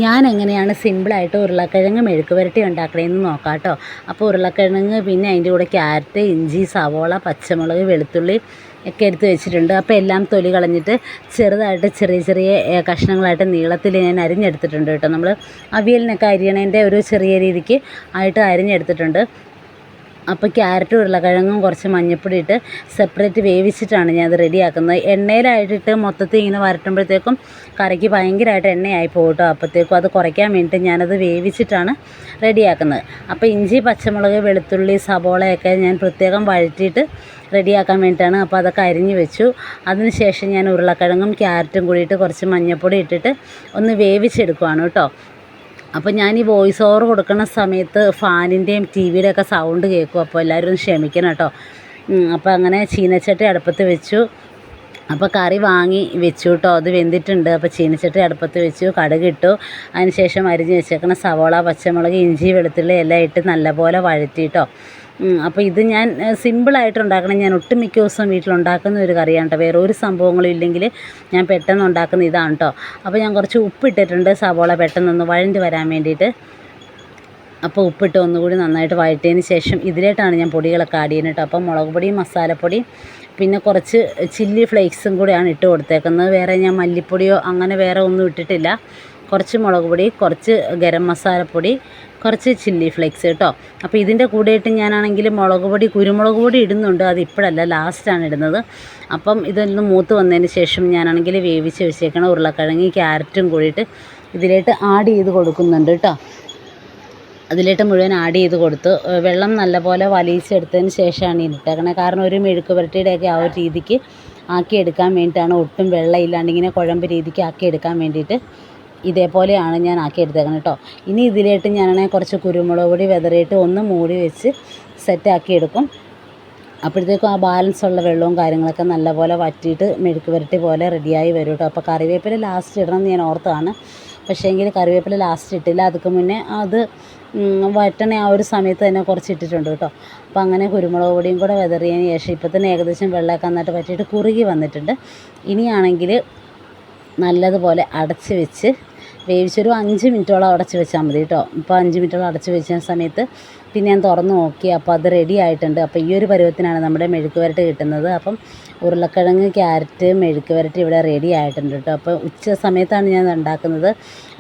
ഞാൻ എങ്ങനെയാണ് സിമ്പിളായിട്ട് ഉരുളക്കിഴങ്ങ് മെഴുക്ക് പുരട്ടി ഉണ്ടാക്കണതെന്ന് നോക്കാം കേട്ടോ. അപ്പോൾ ഉരുളക്കിഴങ്ങ്, പിന്നെ അതിൻ്റെ കൂടെ ക്യാരറ്റ്, ഇഞ്ചി, സവോള, പച്ചമുളക്, വെളുത്തുള്ളി ഒക്കെ എടുത്ത് വെച്ചിട്ടുണ്ട്. അപ്പോൾ എല്ലാം തൊലി കളഞ്ഞിട്ട് ചെറുതായിട്ട് ചെറിയ ചെറിയ കഷ്ണങ്ങളായിട്ട് നീളത്തിൽ ഞാൻ അരിഞ്ഞെടുത്തിട്ടുണ്ട് കേട്ടോ. നമ്മൾ അവിയലിനൊക്കെ അരിയണതിൻ്റെ ഒരു ചെറിയ രീതിക്ക് ആയിട്ട് അരിഞ്ഞെടുത്തിട്ടുണ്ട്. അപ്പോൾ ക്യാരറ്റും ഉരുളക്കിഴങ്ങും കുറച്ച് മഞ്ഞൾപ്പൊടി ഇട്ട് സെപ്പറേറ്റ് വേവിച്ചിട്ടാണ് ഞാൻ അത് റെഡിയാക്കുന്നത്. എണ്ണയിലായിട്ടിട്ട് മൊത്തത്തിൽ ഇങ്ങനെ വരട്ടുമ്പോഴത്തേക്കും കറിക്ക് ഭയങ്കരമായിട്ട് എണ്ണയായി പോകും കേട്ടോ. അപ്പോഴത്തേക്കും അത് കുറയ്ക്കാൻ വേണ്ടിയിട്ട് ഞാനത് വേവിച്ചിട്ടാണ് റെഡിയാക്കുന്നത്. അപ്പോൾ ഇഞ്ചി, പച്ചമുളക്, വെളുത്തുള്ളി, സവോളയൊക്കെ ഞാൻ പ്രത്യേകം വഴറ്റിയിട്ട് റെഡിയാക്കാൻ വേണ്ടിയിട്ടാണ്. അപ്പോൾ അതൊക്കെ അരിഞ്ഞ് വെച്ചു. അതിന് ശേഷം ഞാൻ ഉരുളക്കിഴങ്ങും ക്യാരറ്റും കൂടിയിട്ട് കുറച്ച് മഞ്ഞൾപ്പൊടി ഇട്ടിട്ട് ഒന്ന് വേവിച്ചെടുക്കുവാണ് കേട്ടോ. അപ്പോൾ ഞാൻ ഈ വോയിസ് ഓവർ കൊടുക്കുന്ന സമയത്ത് ഫാനിൻ്റെയും ടി വിയുടെയൊക്കെ സൗണ്ട് കേൾക്കും. അപ്പോൾ എല്ലാവരും ഒന്ന് ക്ഷമിക്കണം കേട്ടോ. അപ്പോൾ അങ്ങനെ ചീനച്ചട്ടി അടുപ്പത്ത് വെച്ചു. അപ്പോൾ കറി വാങ്ങി വെച്ചു കേട്ടോ. അത് വെന്തിട്ടുണ്ട്. അപ്പോൾ ചീനച്ചട്ടി അടുപ്പത്ത് വെച്ചു, കടുകിട്ടു. അതിന് ശേഷം അരിഞ്ഞ് വെച്ചേക്കുന്ന സവോള, പച്ചമുളക്, ഇഞ്ചി, വെളുത്തുള്ളി എല്ലാം ഇട്ട് നല്ലപോലെ വഴറ്റി കേട്ടോ. അപ്പോൾ ഇത് ഞാൻ സിമ്പിളായിട്ട് ഉണ്ടാക്കണം. ഞാൻ ഒട്ടുമിക്ക ദിവസവും വീട്ടിലുണ്ടാക്കുന്ന ഒരു കറിയാണ് കേട്ടോ. വേറെ ഒരു സംഭവങ്ങളും ഇല്ലെങ്കിൽ ഞാൻ പെട്ടെന്ന് ഉണ്ടാക്കുന്ന ഇതാണ് കേട്ടോ. അപ്പോൾ ഞാൻ കുറച്ച് ഉപ്പിട്ടിട്ടുണ്ട്, സവോള പെട്ടെന്നൊന്ന് വഴണ്ടി വരാൻ വേണ്ടിയിട്ട്. അപ്പോൾ ഉപ്പിട്ട് ഒന്നുകൂടി നന്നായിട്ട് വഴറ്റിയതിന് ശേഷം ഇതിലേട്ടാണ് ഞാൻ പൊടികളൊക്കെ ആഡ് ചെയ്യുന്നത് കേട്ടോ. അപ്പോൾ മുളക് പൊടിയും മസാലപ്പൊടിയും പിന്നെ കുറച്ച് ചില്ലി ഫ്ലേക്സും കൂടെയാണ് ഇട്ട് കൊടുത്തേക്കുന്നത്. വേറെ ഞാൻ മല്ലിപ്പൊടിയോ അങ്ങനെ വേറെ ഒന്നും ഇട്ടിട്ടില്ല. കുറച്ച് മുളക് പൊടി, കുറച്ച് ഗരം മസാലപ്പൊടി, കുറച്ച് ചില്ലി ഫ്ലേക്സ് കേട്ടോ. അപ്പോൾ ഇതിൻ്റെ കൂടെയിട്ട് ഞാനാണെങ്കിൽ മുളക് പൊടി, കുരുമുളക് പൊടി ഇടുന്നുണ്ട്. അത് ഇപ്പോഴല്ല, ലാസ്റ്റാണ് ഇടുന്നത്. അപ്പം ഇതൊന്ന് മൂത്ത് വന്നതിന് ശേഷം ഞാനാണെങ്കിൽ വേവിച്ച് വെച്ചേക്കണ ഉരുളക്കിഴങ്ങ്, ക്യാരറ്റും കൂടിയിട്ട് ഇതിലേട്ട് ആഡ് ചെയ്ത് കൊടുക്കുന്നുണ്ട് കേട്ടോ. അതിലേട്ട് മുഴുവൻ ആഡ് ചെയ്ത് കൊടുത്തു. വെള്ളം നല്ലപോലെ വലിച്ചെടുത്തതിന് ശേഷമാണ് ഇട്ടേക്കണത്. കാരണം ഒരു മെഴുക്ക് പുരട്ടിയുടെയൊക്കെ ആ ഒരു രീതിക്ക് ആക്കിയെടുക്കാൻ വേണ്ടിയിട്ടാണ്. ഒട്ടും വെള്ളം ഇല്ലാണ്ട് ഇങ്ങനെ കുഴമ്പ് രീതിക്ക് ആക്കിയെടുക്കാൻ വേണ്ടിയിട്ട് ഇതേപോലെയാണ് ഞാൻ ആക്കിയെടുത്തേക്കുന്നത് കേട്ടോ. ഇനി ഇതിലേട്ട് ഞാനാണെങ്കിൽ കുറച്ച് കുരുമുളക് പൊടി വിതറിയിട്ട് ഒന്ന് മൂടി വെച്ച് സെറ്റാക്കി എടുക്കും. അപ്പോഴത്തേക്കും ആ ബാലൻസ് ഉള്ള വെള്ളവും കാര്യങ്ങളൊക്കെ നല്ലപോലെ വറ്റിയിട്ട് മെഴുക്ക് പുരട്ടി പോലെ റെഡിയായി വരും കേട്ടോ. അപ്പോൾ കറിവേപ്പില ലാസ്റ്റ് ഇടണം എന്ന് ഞാൻ ഓർത്താണ്. പക്ഷേ എങ്കിൽ കറിവേപ്പില ലാസ്റ്റ് ഇട്ടില്ല. അതൊക്കെ മുന്നേ അത് വറ്റണ ആ ഒരു സമയത്ത് തന്നെ കുറച്ച് ഇട്ടിട്ടുണ്ട് കേട്ടോ. അപ്പോൾ അങ്ങനെ കുരുമുളക് പൊടിയും കൂടെ വിതറിയതിന് ശേഷം ഇപ്പോൾ തന്നെ ഏകദേശം വെള്ളമൊക്കെ നന്നായിട്ട് വറ്റിയിട്ട് കുറുകി വന്നിട്ടുണ്ട്. ഇനിയാണെങ്കിൽ നല്ലതുപോലെ അടച്ച് വെച്ച് വേവിച്ചൊരു 5 മിനിറ്റോളം അടച്ച് വെച്ചാൽ മതി കേട്ടോ. ഇപ്പോൾ 5 മിനിറ്റോളം അടച്ച് വെച്ച സമയത്ത് പിന്നെ ഞാൻ തുറന്ന് നോക്കി. അപ്പോൾ അത് റെഡി ആയിട്ടുണ്ട്. അപ്പോൾ ഈ ഒരു പരുവത്തിനാണ് നമ്മുടെ മെഴുക്ക് പുരട്ടി കിട്ടുന്നത്. അപ്പം ഉരുളക്കിഴങ്ങ്, ക്യാരറ്റ് മെഴുക്ക് പുരട്ടി ഇവിടെ റെഡി ആയിട്ടുണ്ട് കേട്ടോ. അപ്പോൾ ഉച്ച സമയത്താണ് ഞാൻ ഉണ്ടാക്കുന്നത്.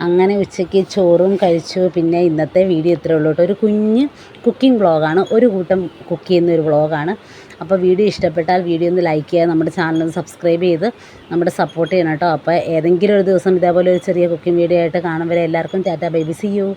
അങ്ങനെ ഉച്ചയ്ക്ക് ചോറും കഴിച്ചു. പിന്നെ ഇന്നത്തെ വീഡിയോ ഇത്രയേ ഉള്ളൂ കേട്ടോ. ഒരു കുഞ്ഞ് കുക്കിംഗ് വ്ളോഗാണ്, ഒരു കൂട്ടം കുക്ക് ചെയ്യുന്ന ഒരു വ്ളോഗാണ്. അപ്പോൾ വീഡിയോ ഇഷ്ടപ്പെട്ടാൽ വീഡിയോ ഒന്ന് ലൈക്ക് ചെയ്യുക, നമ്മുടെ ചാനൽ സബ്സ്ക്രൈബ് ചെയ്ത് നമ്മുടെ സപ്പോർട്ട് ചെയ്യണം കേട്ടോ. അപ്പോൾ ഏതെങ്കിലും ഒരു ദിവസം ഇതേപോലെ ഒരു ചെറിയ കുക്കിംഗ് വീഡിയോ ആയിട്ട് കാണും വരെ എല്ലാവർക്കും tata, bye bye, see U.